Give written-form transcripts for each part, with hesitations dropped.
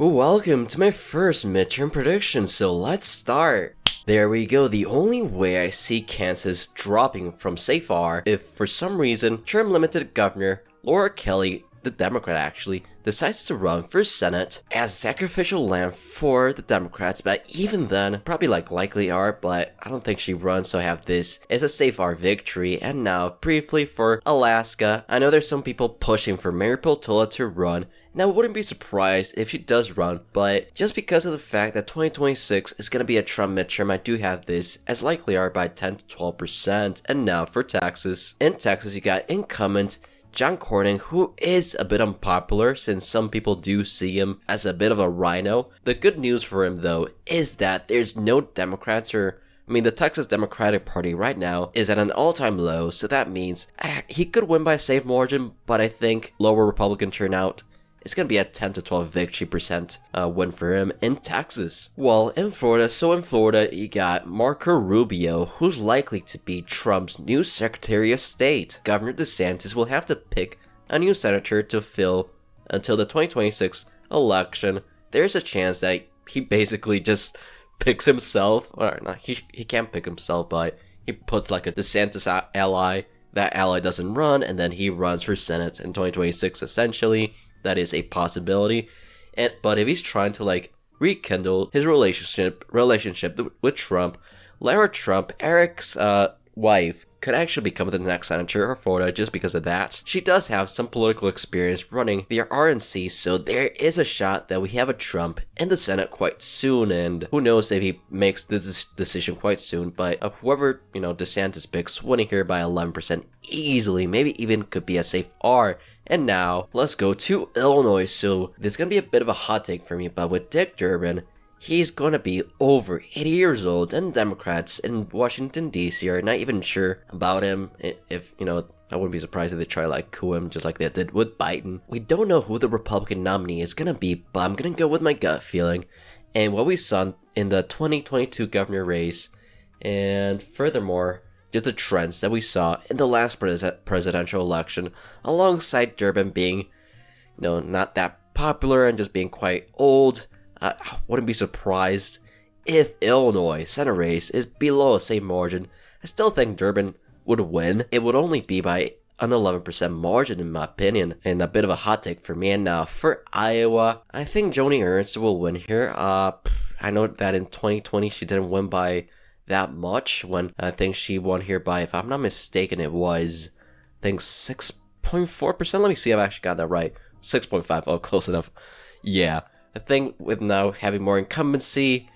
Welcome to my first midterm prediction, so let's start. There we go. The only way I see Kansas dropping from so far if for some reason term limited governor Laura Kelly, the Democrat actually, decides to run for Senate as sacrificial lamb for the Democrats, but even then, probably likely are, but I don't think she runs, so I have this as a safe R victory. And now, briefly for Alaska, I know there's some people pushing for Mary Peltola to run. Now, I wouldn't be surprised if she does run, but just because of the fact that 2026 is going to be a Trump midterm, I do have this as likely are by 10 to 12%. And now for Texas. In Texas, you got incumbent John Cornyn, who is a bit unpopular since some people do see him as a bit of a rhino. The good news for him, though, is that there's no Democrats the Texas Democratic Party right now is at an all-time low, so that means he could win by a safe margin, but I think lower Republican turnout. It's going to be a 10 to 12 victory percent win for him in Texas. Well, in Florida, you got Marco Rubio, who's likely to be Trump's new Secretary of State. Governor DeSantis will have to pick a new senator to fill until the 2026 election. There's a chance that he basically just picks himself, or not, he can't pick himself, but he puts like a DeSantis ally. That ally doesn't run, and then he runs for Senate in 2026 essentially. That is a possibility, but if he's trying to rekindle his relationship with Trump, Lara Trump, Eric's wife, could actually become the next senator of Florida just because of that. She does have some political experience running the RNC, so there is a shot that we have a Trump in the Senate quite soon, and who knows if he makes this decision quite soon, but whoever, DeSantis picks winning here by 11% easily, maybe even could be a safe R. And now, let's go to Illinois. So this is going to be a bit of a hot take for me, but with Dick Durbin, he's going to be over 80 years old, and Democrats in Washington, D.C. are not even sure about him. If, I wouldn't be surprised if they try to coup him just like they did with Biden. We don't know who the Republican nominee is going to be, but I'm going to go with my gut feeling and what we saw in the 2022 governor race, and furthermore, just the trends that we saw in the last presidential election, alongside Durbin being, not that popular and just being quite old. I wouldn't be surprised if Illinois Senate race is below a safe margin. I still think Durbin would win. It would only be by an 11% margin in my opinion, and a bit of a hot take for me. And now for Iowa, I think Joni Ernst will win here. I know that in 2020 she didn't win by that much, when I think she won here by, if I'm not mistaken, it was, I think 6.4%. Let me see if I actually got that right. 6.5. Oh, close enough. Yeah. I think with now having more incumbency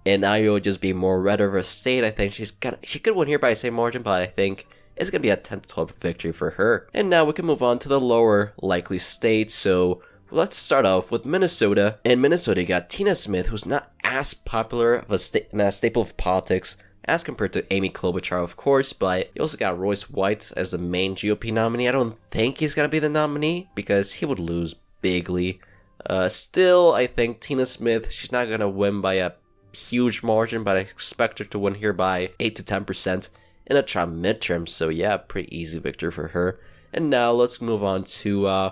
and Iowa just being more red of a state, I think she could win here by the same margin, but I think it's going to be a 10 to 12 victory for her. And now we can move on to the lower likely states. So let's start off with Minnesota. In Minnesota, you got Tina Smith, who's not as popular of a staple of politics as compared to Amy Klobuchar, of course, but you also got Royce White as the main GOP nominee. I don't think he's going to be the nominee because he would lose bigly. Still, I think Tina Smith, she's not going to win by a huge margin, but I expect her to win here by 8 to 10% in a Trump midterm. So yeah, pretty easy victory for her. And now let's move on to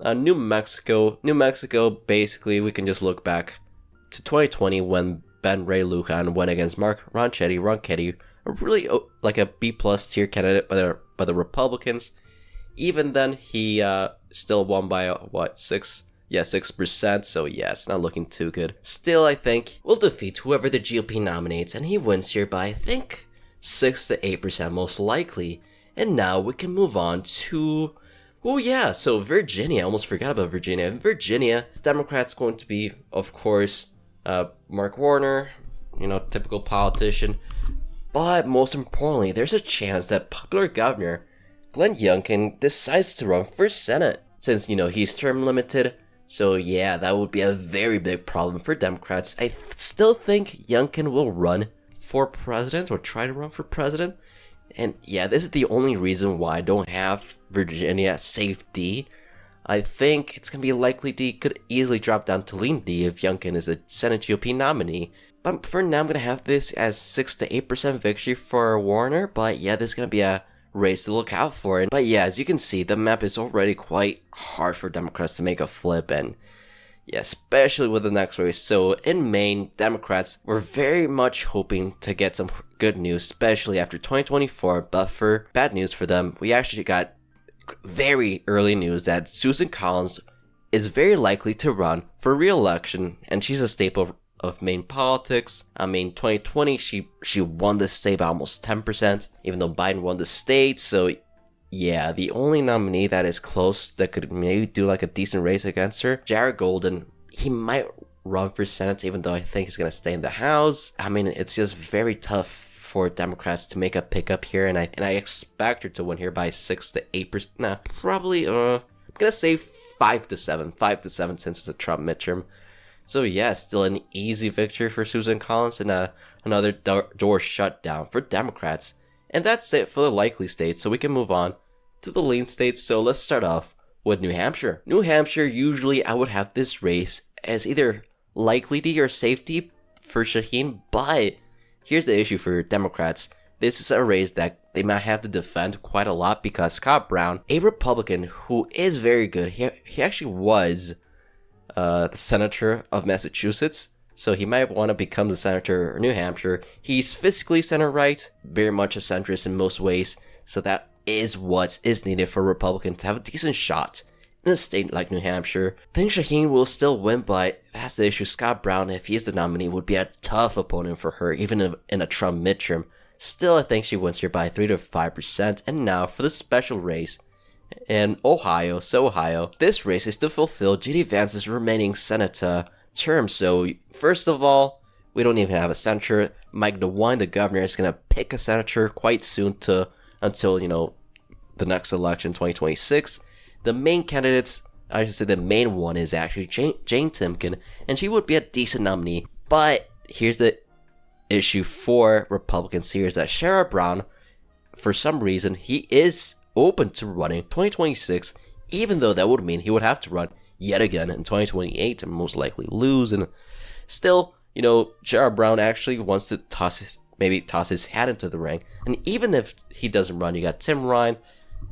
New Mexico. New Mexico, basically, we can just look back to 2020 when Ben Ray Lujan went against Mark Ronchetti, a really like a B+ tier candidate by the Republicans. Even then, he still won by 6%, so yeah, it's not looking too good. Still, I think we'll defeat whoever the GOP nominates, and he wins here by, I think, 6 to 8% most likely. And now we can move on to, so Virginia. I almost forgot about Virginia. Virginia, Democrats going to be, of course, Mark Warner, typical politician. But most importantly, there's a chance that popular governor Glenn Youngkin decides to run for Senate, since, he's term limited. So yeah, that would be a very big problem for Democrats. I still think Youngkin will run for president, or try to run for president. And yeah, this is the only reason why I don't have Virginia safe D. I think it's going to be likely D could easily drop down to lean D if Youngkin is a Senate GOP nominee. But for now, I'm going to have this as 6 to 8% victory for Warner. But yeah, this is going to be a race to look out for. But yeah, as you can see, the map is already quite hard for Democrats to make a flip. And Yeah, especially with the next race. So in Maine, Democrats were very much hoping to get some good news, especially after 2024. But for bad news for them, we actually got very early news that Susan Collins is very likely to run for re-election, and she's a staple of Maine politics. I mean, 2020, she won the state by almost 10%, even though Biden won the state. So yeah, the only nominee that is close that could maybe do like a decent race against her, Jared Golden. He might run for Senate, even though I think he's gonna stay in the House. I mean, it's just very tough for Democrats to make a pickup here, and I expect her to win here by 6 to 8%. Nah, probably. I'm gonna say 5 to 7, 5 to 7 since the Trump midterm. So yeah, still an easy victory for Susan Collins, and another door shut down for Democrats. And that's it for the likely states, so we can move on to the lean states. So let's start off with New Hampshire. New Hampshire, usually I would have this race as either likely or safety for Shaheen, but here's the issue for Democrats. This is a race that they might have to defend quite a lot because Scott Brown, a Republican who is very good, he actually was the senator of Massachusetts. So he might want to become the senator of New Hampshire. He's physically center-right, very much a centrist in most ways. So that is what is needed for a Republican to have a decent shot in a state like New Hampshire. I think Shaheen will still win, but that's the issue. Scott Brown, if he's the nominee, would be a tough opponent for her, even in a Trump midterm. Still, I think she wins here by 3 to 5%. And now for the special race in Ohio. So Ohio, this race is to fulfill J.D. Vance's remaining Senate term. So first of all, we don't even have a senator. Mike DeWine, the governor, is going to pick a senator quite soon until, the next election, 2026. The main candidates, I should say the main one is actually Jane Timken, and she would be a decent nominee. But here's the issue for Republicans here is that Sherrod Brown, for some reason, he is open to running 2026, even though that would mean he would have to run yet again in 2028 and most likely lose. And still, Sherrod Brown actually wants to toss his hat into the ring. And even if he doesn't run, you got Tim Ryan,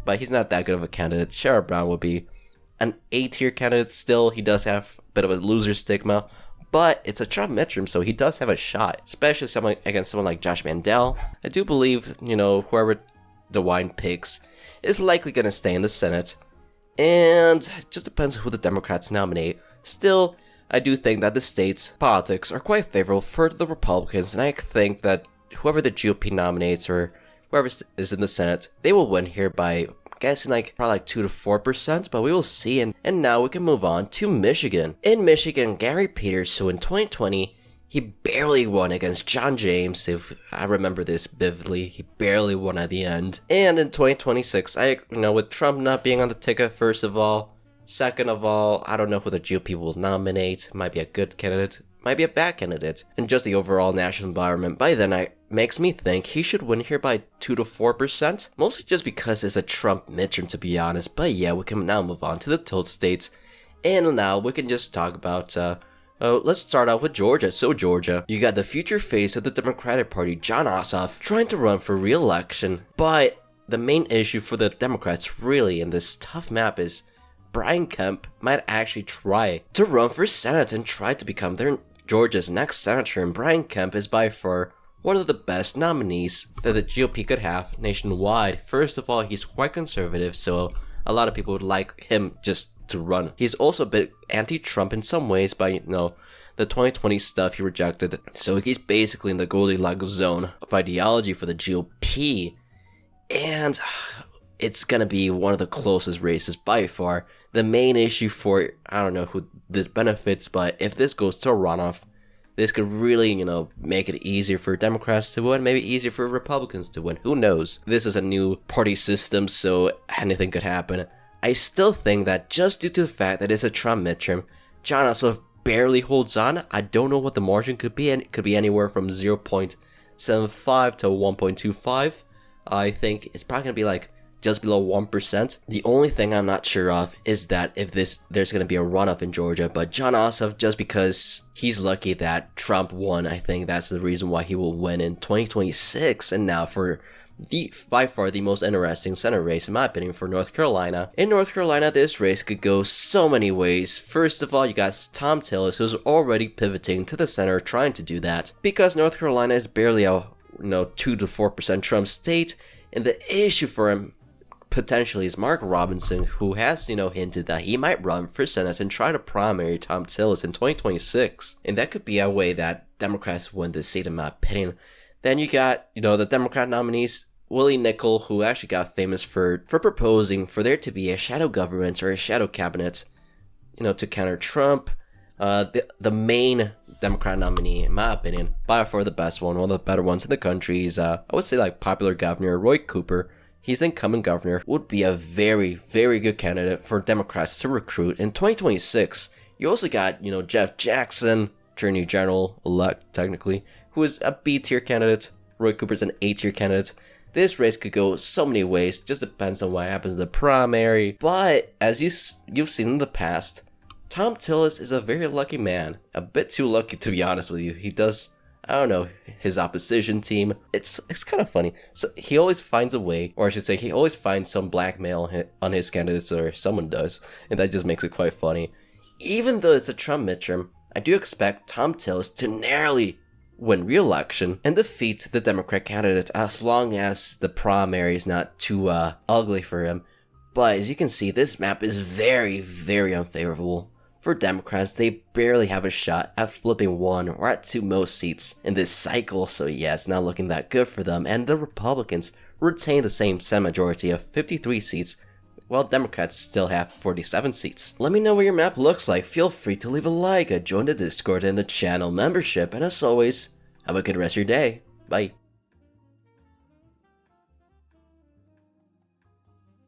but he's not that good of a candidate. Sherrod Brown will be an A-tier candidate still. He does have a bit of a loser stigma, but it's a Trump midterm, so he does have a shot, especially against someone like Josh Mandel. I do believe, whoever DeWine picks is likely going to stay in the Senate, and it just depends who the Democrats nominate. Still, I do think that the state's politics are quite favorable for the Republicans, and I think that whoever the GOP nominates or whoever is in the Senate, they will win here by, I'm guessing, probably 2 to 4%, but we will see. And now we can move on to Michigan. In Michigan, Gary Peters, who in 2020, he barely won against John James. If I remember this vividly, he barely won at the end. And in 2026, with Trump not being on the ticket, first of all, second of all, I don't know who the GOP will nominate. Might be a good candidate, might be a bad candidate. And just the overall national environment by then makes me think he should win here by 2 to 4%. Mostly just because it's a Trump midterm, to be honest. But yeah, we can now move on to the tilt states. And now we can just talk about let's start out with Georgia. So Georgia, you got the future face of the Democratic Party, Jon Ossoff, trying to run for re-election. But the main issue for the Democrats really in this tough map is Brian Kemp might actually try to run for Senate and try to become Georgia's next senator. And Brian Kemp is by far one of the best nominees that the GOP could have nationwide. First of all, he's quite conservative, so a lot of people would like him just to run. He's also a bit anti-Trump in some ways by, the 2020 stuff he rejected. So he's basically in the Goldilocks zone of ideology for the GOP. And it's gonna be one of the closest races by far. The main issue for, I don't know who this benefits, but if this goes to a runoff, this could really, make it easier for Democrats to win, maybe easier for Republicans to win. Who knows? This is a new party system, so anything could happen. I still think that just due to the fact that it's a Trump midterm, Jon Ossoff barely holds on. I don't know what the margin could be, and it could be anywhere from 0.75 to 1.25. I think it's probably going to be just below 1%. The only thing I'm not sure of is that if there's going to be a runoff in Georgia, but Jon Ossoff, just because he's lucky that Trump won, I think that's the reason why he will win in 2026. And now for by far the most interesting Senate race in my opinion for North Carolina. In North Carolina, this race could go so many ways. First of all, you got Tom Tillis, who's already pivoting to the center, trying to do that, because North Carolina is barely a 2 to 4% Trump state, and the issue for him potentially is Mark Robinson, who has, hinted that he might run for Senate and try to primary Tom Tillis in 2026. And that could be a way that Democrats win the seat, in my opinion. Then you got, the Democrat nominees, Willie Nickel, who actually got famous for proposing for there to be a shadow government or a shadow cabinet, to counter Trump. The main Democrat nominee, in my opinion, by far the best one of the better ones in the country, is, I would say, like popular governor Roy Cooper. He's the incumbent governor, would be a very, very good candidate for Democrats to recruit in 2026. You also got, Jeff Jackson, Attorney General-elect, technically, who is a B-tier candidate. Roy Cooper's an A-tier candidate. This race could go so many ways, just depends on what happens in the primary. But, as you've seen in the past, Tom Tillis is a very lucky man. A bit too lucky, to be honest with you. He does, his opposition team. It's kind of funny. So he always finds a way, or I should say, he always finds some blackmail on his candidates, or someone does, and that just makes it quite funny. Even though it's a Trump midterm, I do expect Tom Tillis to narrowly win re-election and defeat the Democrat candidate, as long as the primary is not too ugly for him. But as you can see, this map is very, very unfavorable for Democrats. They barely have a shot at flipping 1 or at 2 most seats in this cycle, so yeah, it's not looking that good for them. And the Republicans retain the same Senate majority of 53 seats, while Democrats still have 47 seats. Let me know what your map looks like. Feel free to leave a like, join the Discord and the channel membership, and as always, have a good rest of your day. Bye.